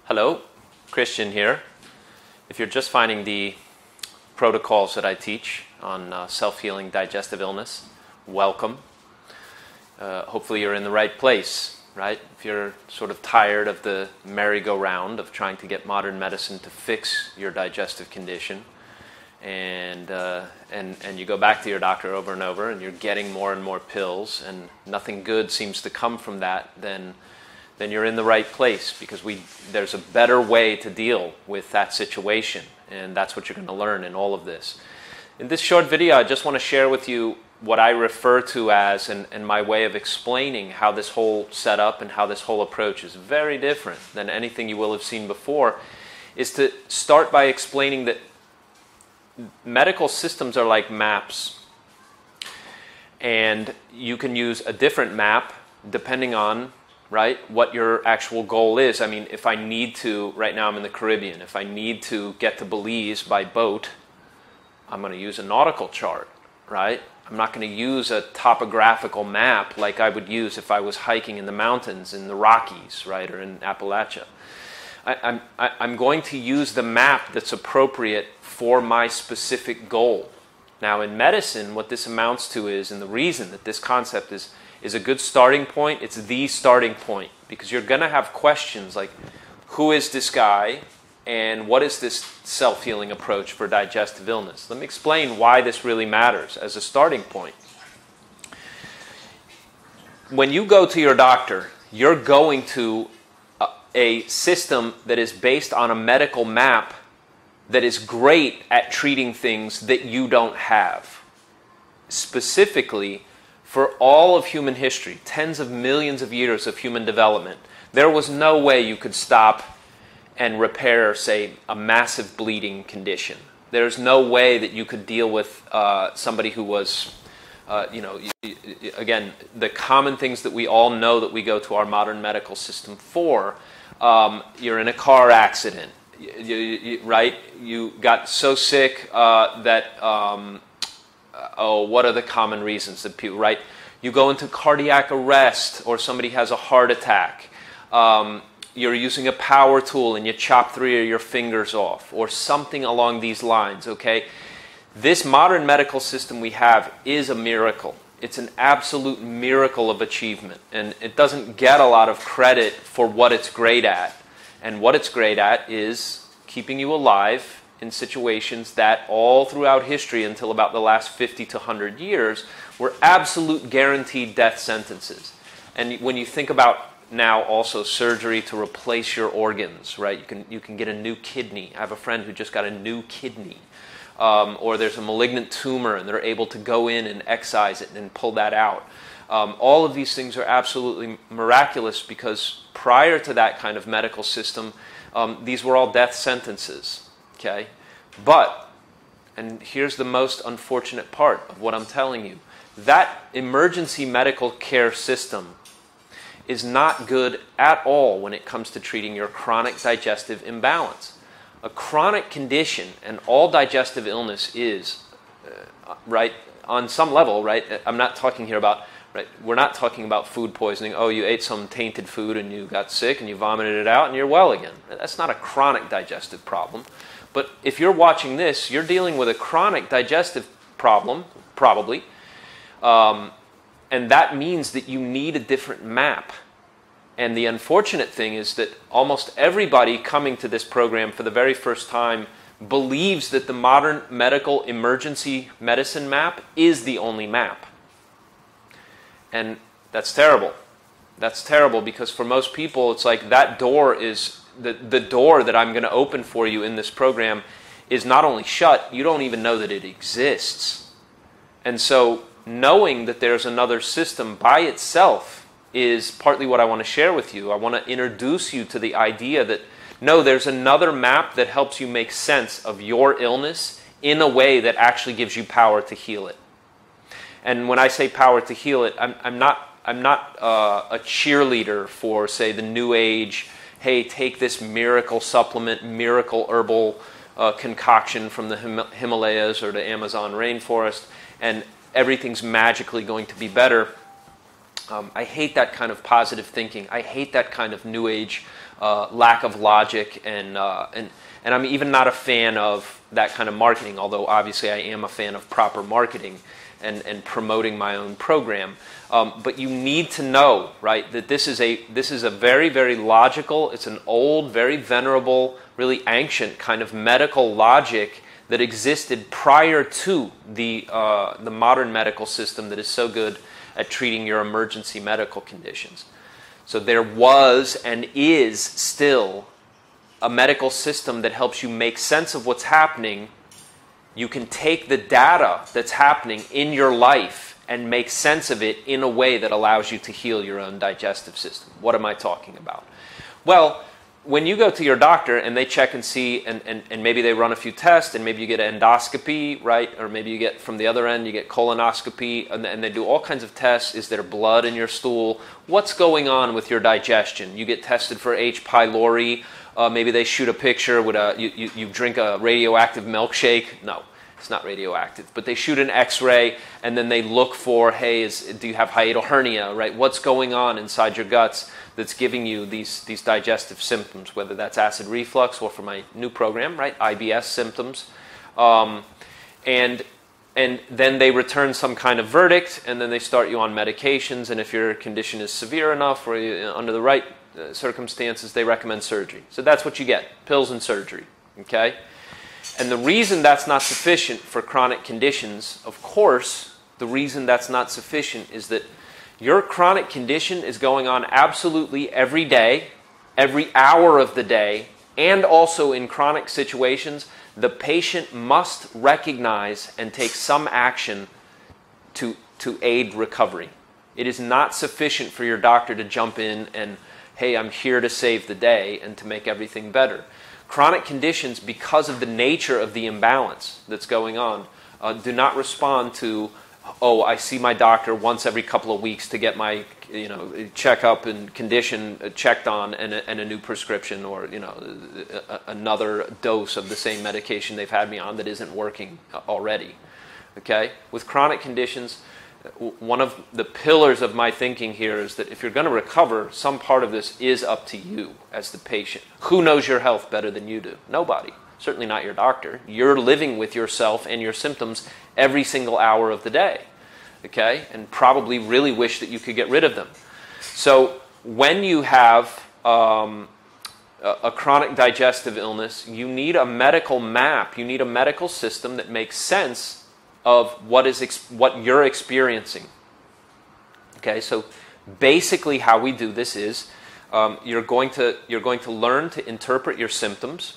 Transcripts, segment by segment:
Hello, Christian here. If you're just finding the protocols that I teach on self-healing digestive illness, welcome. Hopefully you're in the right place, right? If you're sort of tired of the merry-go-round of trying to get modern medicine to fix your digestive condition, and you go back to your doctor over and over, and you're getting more and more pills, and nothing good seems to come from that, then you're in the right place, because there's a better way to deal with that situation, and that's what you're going to learn in all of this. In this short video, I just want to share with you what I refer to as, and my way of explaining how this whole setup and how this whole approach is very different than anything you will have seen before, is to start by explaining that medical systems are like maps, and you can use a different map depending on what your actual goal is. I mean, if I need to, right now I'm in the Caribbean, if I need to get to Belize by boat, I'm going to use a nautical chart, right? I'm not going to use a topographical map like I would use if I was hiking in the mountains in the Rockies, right, or in Appalachia. I'm going to use the map that's appropriate for my specific goal. Now, in medicine, what this amounts to is, and the reason that this concept is a good starting point, it's the starting point, because you're going to have questions like, who is this guy, and what is this self-healing approach for digestive illness? Let me explain why this really matters as a starting point. When you go to your doctor, you're going to a system that is based on a medical map that is great at treating things that you don't have. Specifically, for all of human history, tens of millions of years of human development, there was no way you could stop and repair, say, a massive bleeding condition. There's no way that you could deal with somebody who was, again, the common things that we all know that we go to our modern medical system for. You're in a car accident, right? You got so sick that... what are the common reasons that people, right? You go into cardiac arrest, or somebody has a heart attack. You're using a power tool and you chop 3 of your fingers off, or something along these lines, okay? This modern medical system we have is a miracle. It's an absolute miracle of achievement, and it doesn't get a lot of credit for what it's great at. And what it's great at is keeping you alive in situations that all throughout history until about the last 50 to 100 years were absolute guaranteed death sentences. And when you think about now also surgery to replace your organs, right? You can get a new kidney. I have a friend who just got a new kidney. Or there's a malignant tumor and they're able to go in and excise it and pull that out. All of these things are absolutely miraculous, because prior to that kind of medical system, these were all death sentences. Okay, but, and here's the most unfortunate part of what I'm telling you, that emergency medical care system is not good at all when it comes to treating your chronic digestive imbalance. A chronic condition, and all digestive illness is, right, on some level, right, I'm not talking here about, right, we're not talking about food poisoning. Oh, you ate some tainted food and you got sick and you vomited it out and you're well again. That's not a chronic digestive problem. But if you're watching this, you're dealing with a chronic digestive problem, probably, and that means that you need a different map. And the unfortunate thing is that almost everybody coming to this program for the very first time believes that the modern medical emergency medicine map is the only map. And that's terrible. That's terrible, because for most people, it's like that door is... The door that I'm going to open for you in this program is not only shut, you don't even know that it exists. And so knowing that there's another system by itself is partly what I want to share with you. I want to introduce you to the idea that, no, there's another map that helps you make sense of your illness in a way that actually gives you power to heal it. And when I say power to heal it, I'm not a cheerleader for, say, the New Age, hey, take this miracle supplement, miracle herbal concoction from the Himalayas or the Amazon rainforest, and everything's magically going to be better. I hate that kind of positive thinking. I hate that kind of New Age lack of logic, and I'm even not a fan of that kind of marketing, although obviously I am a fan of proper marketing and promoting my own program. But you need to know, right, that this is a very, very logical, it's an old, very venerable, really ancient kind of medical logic that existed prior to the modern medical system that is so good at treating your emergency medical conditions. So there was and is still a medical system that helps you make sense of what's happening. You can take the data that's happening in your life and make sense of it in a way that allows you to heal your own digestive system. What am I talking about? Well, when you go to your doctor and they check and see, and maybe they run a few tests, and maybe you get an endoscopy, right? Or maybe you get, from the other end, you get colonoscopy, and they do all kinds of tests. Is there blood in your stool? What's going on with your digestion? You get tested for H. pylori. Maybe they shoot a picture with you drink a radioactive milkshake. No, it's not radioactive. But they shoot an X-ray, and then they look for, hey, do you have hiatal hernia, right? What's going on inside your guts that's giving you these digestive symptoms, whether that's acid reflux or, for my new program, right, IBS symptoms. And then they return some kind of verdict, and then they start you on medications, and if your condition is severe enough or under the right circumstances, they recommend surgery. So that's what you get, pills and surgery, okay? And the reason that's not sufficient for chronic conditions, of course, the reason that's not sufficient is that your chronic condition is going on absolutely every day, every hour of the day, and also in chronic situations, the patient must recognize and take some action to aid recovery. It is not sufficient for your doctor to jump in and, hey, I'm here to save the day and to make everything better. Chronic conditions, because of the nature of the imbalance that's going on, do not respond to, oh, I see my doctor once every couple of weeks to get my checkup and condition checked on, and a new prescription, or another dose of the same medication they've had me on that isn't working already. Okay? With chronic conditions, one of the pillars of my thinking here is that if you're going to recover, some part of this is up to you as the patient. Who knows your health better than you do? Nobody. Certainly not your doctor. You're living with yourself and your symptoms every single hour of the day, okay? And probably really wish that you could get rid of them. So when you have a chronic digestive illness, you need a medical map. You need a medical system that makes sense of what you're experiencing. Okay, so basically how we do this is you're going to learn to interpret your symptoms,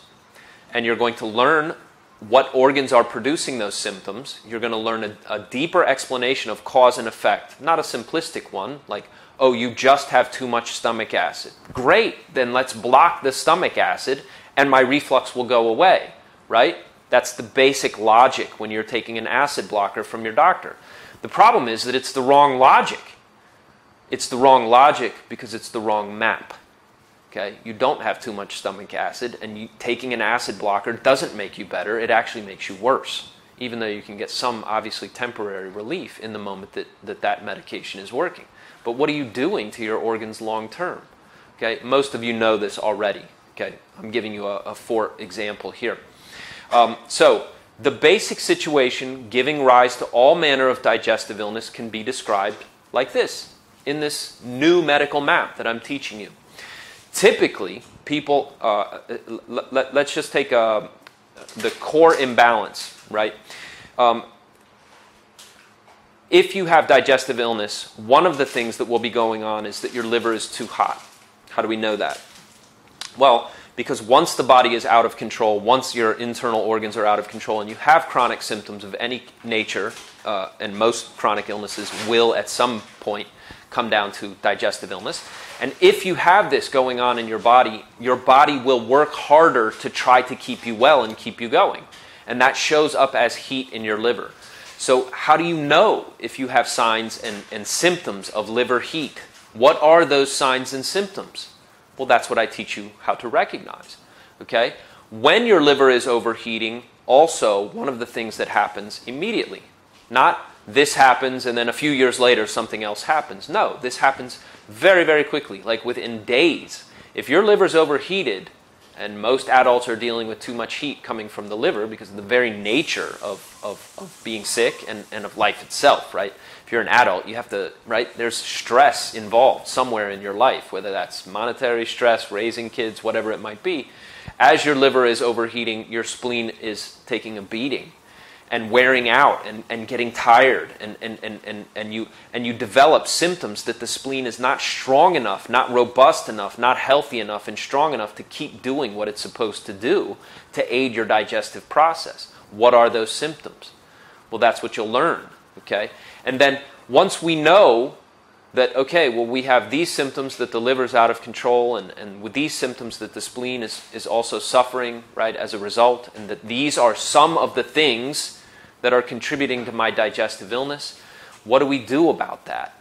and you're going to learn what organs are producing those symptoms. You're going to learn a deeper explanation of cause and effect, not a simplistic one like, oh, you just have too much stomach acid. Great, then let's block the stomach acid and my reflux will go away, right? That's the basic logic when you're taking an acid blocker from your doctor. The problem is that it's the wrong logic. It's the wrong logic because it's the wrong map. Okay? You don't have too much stomach acid, and taking an acid blocker doesn't make you better. It actually makes you worse, even though you can get some, obviously, temporary relief in the moment that medication is working. But what are you doing to your organs long term? Okay? Most of you know this already. Okay? I'm giving you a for example here. So the basic situation giving rise to all manner of digestive illness can be described like this, in this new medical map that I'm teaching you. Typically, people, let's just take the core imbalance, right? If you have digestive illness, one of the things that will be going on is that your liver is too hot. How do we know that? Well, because once the body is out of control, once your internal organs are out of control, and you have chronic symptoms of any nature, and most chronic illnesses will at some point come down to digestive illness. And if you have this going on in your body will work harder to try to keep you well and keep you going. And that shows up as heat in your liver. So how do you know if you have signs and symptoms of liver heat? What are those signs and symptoms? Well, that's what I teach you how to recognize. Okay? When your liver is overheating, also one of the things that happens immediately, not this happens, and then a few years later something else happens. No, this happens very, very quickly, like within days. If your liver's overheated, and most adults are dealing with too much heat coming from the liver because of the very nature of being sick and of life itself, right? If you're an adult, you have to, right? There's stress involved somewhere in your life, whether that's monetary stress, raising kids, whatever it might be. As your liver is overheating, your spleen is taking a beating and wearing out and getting tired, and you develop symptoms that the spleen is not strong enough, not robust enough, not healthy enough and strong enough to keep doing what it's supposed to do to aid your digestive process. What are those symptoms? Well, that's what you'll learn, okay? And then once we know that, okay, well, we have these symptoms that the liver's out of control, and with these symptoms that the spleen is also suffering, right, as a result, and that these are some of the things that are contributing to my digestive illness, what do we do about that?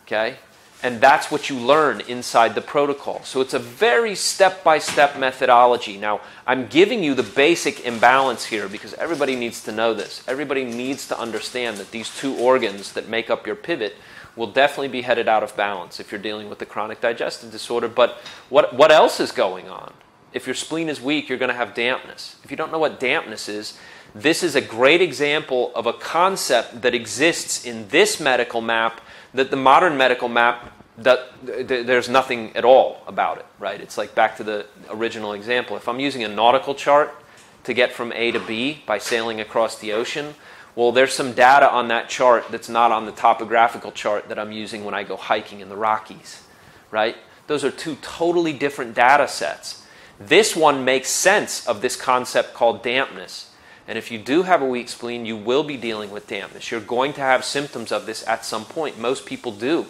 Okay? And that's what you learn inside the protocol. So it's a very step-by-step methodology. Now, I'm giving you the basic imbalance here because everybody needs to know this. Everybody needs to understand that these two organs that make up your pivot will definitely be headed out of balance if you're dealing with the chronic digestive disorder. But what else is going on? If your spleen is weak, you're going to have dampness. If you don't know what dampness is, this is a great example of a concept that exists in this medical map that the modern medical map, there's nothing at all about it, right? It's like back to the original example. If I'm using a nautical chart to get from A to B by sailing across the ocean, well, there's some data on that chart that's not on the topographical chart that I'm using when I go hiking in the Rockies, right? Those are two totally different data sets. This one makes sense of this concept called dampness. And if you do have a weak spleen, you will be dealing with dampness. You're going to have symptoms of this at some point. Most people do.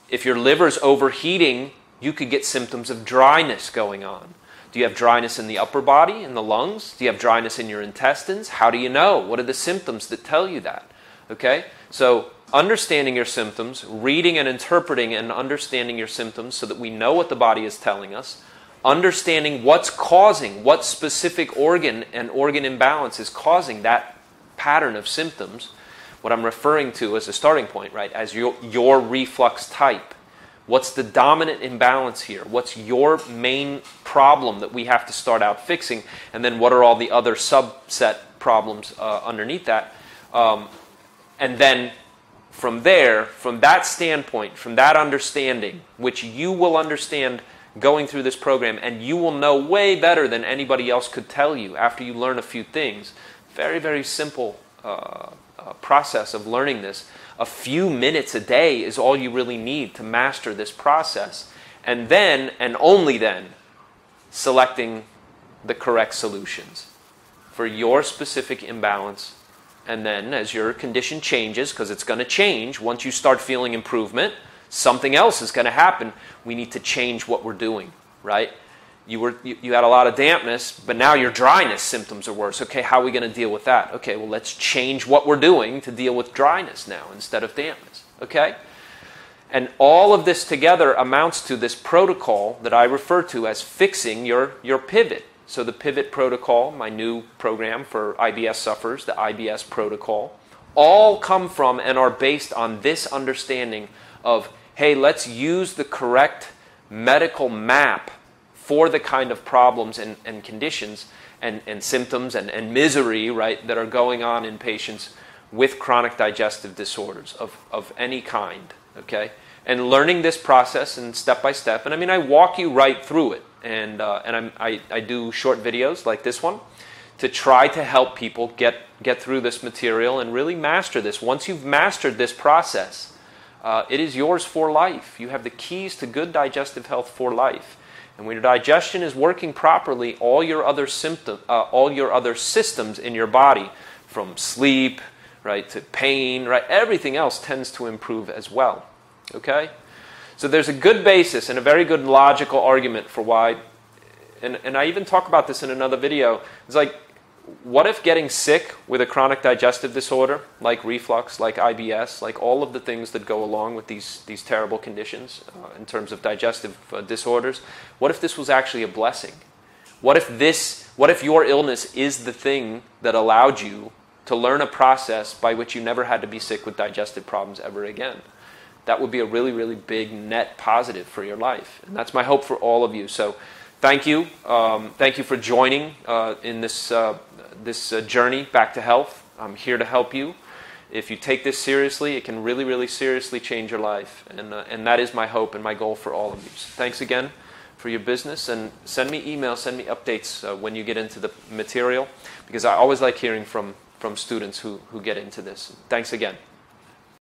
If your liver's overheating, you could get symptoms of dryness going on. Do you have dryness in the upper body, in the lungs? Do you have dryness in your intestines? How do you know? What are the symptoms that tell you that? Okay? So understanding your symptoms, reading and interpreting and understanding your symptoms so that we know what the body is telling us, understanding what's causing, what specific organ and organ imbalance is causing that pattern of symptoms, what I'm referring to as a starting point, right, as your reflux type. What's the dominant imbalance here? What's your main problem that we have to start out fixing? And then what are all the other subset problems underneath that? And then from there, from that standpoint, from that understanding, which you will understand going through this program, and you will know way better than anybody else could tell you after you learn a few things. Very, very simple process of learning this. A few minutes a day is all you really need to master this process. And then, and only then, selecting the correct solutions for your specific imbalance. And then, as your condition changes, because it's going to change, once you start feeling improvement, something else is going to happen. We need to change what we're doing, right? You had a lot of dampness, but now your dryness symptoms are worse. Okay, how are we going to deal with that? Okay, well, let's change what we're doing to deal with dryness now instead of dampness, okay? And all of this together amounts to this protocol that I refer to as fixing your pivot. So the pivot protocol, my new program for IBS sufferers, the IBS protocol, all come from and are based on this understanding of, hey, let's use the correct medical map for the kind of problems and conditions and symptoms and misery, right, that are going on in patients with chronic digestive disorders of any kind, okay? And learning this process and step by step, and I mean, I walk you right through it, and I do short videos like this one to try to help people get through this material and really master this. Once you've mastered this process, it is yours for life. You have the keys to good digestive health for life. And when your digestion is working properly, all your other systems in your body, from sleep, right, to pain, right, everything else tends to improve as well. Okay? So there's a good basis and a very good logical argument for why, and I even talk about this in another video. It's like, what if getting sick with a chronic digestive disorder, like reflux, like IBS, like all of the things that go along with these terrible conditions in terms of digestive disorders, what if this was actually a blessing? What if your illness is the thing that allowed you to learn a process by which you never had to be sick with digestive problems ever again. That would be a really, really big net positive for your life. And that's my hope for all of you. So thank you. Thank you for joining in this journey back to health. I'm here to help you. If you take this seriously, it can really, really seriously change your life. And that is my hope and my goal for all of you. So thanks again for your business. And send me emails, send me updates when you get into the material, because I always like hearing from students who get into this. Thanks again.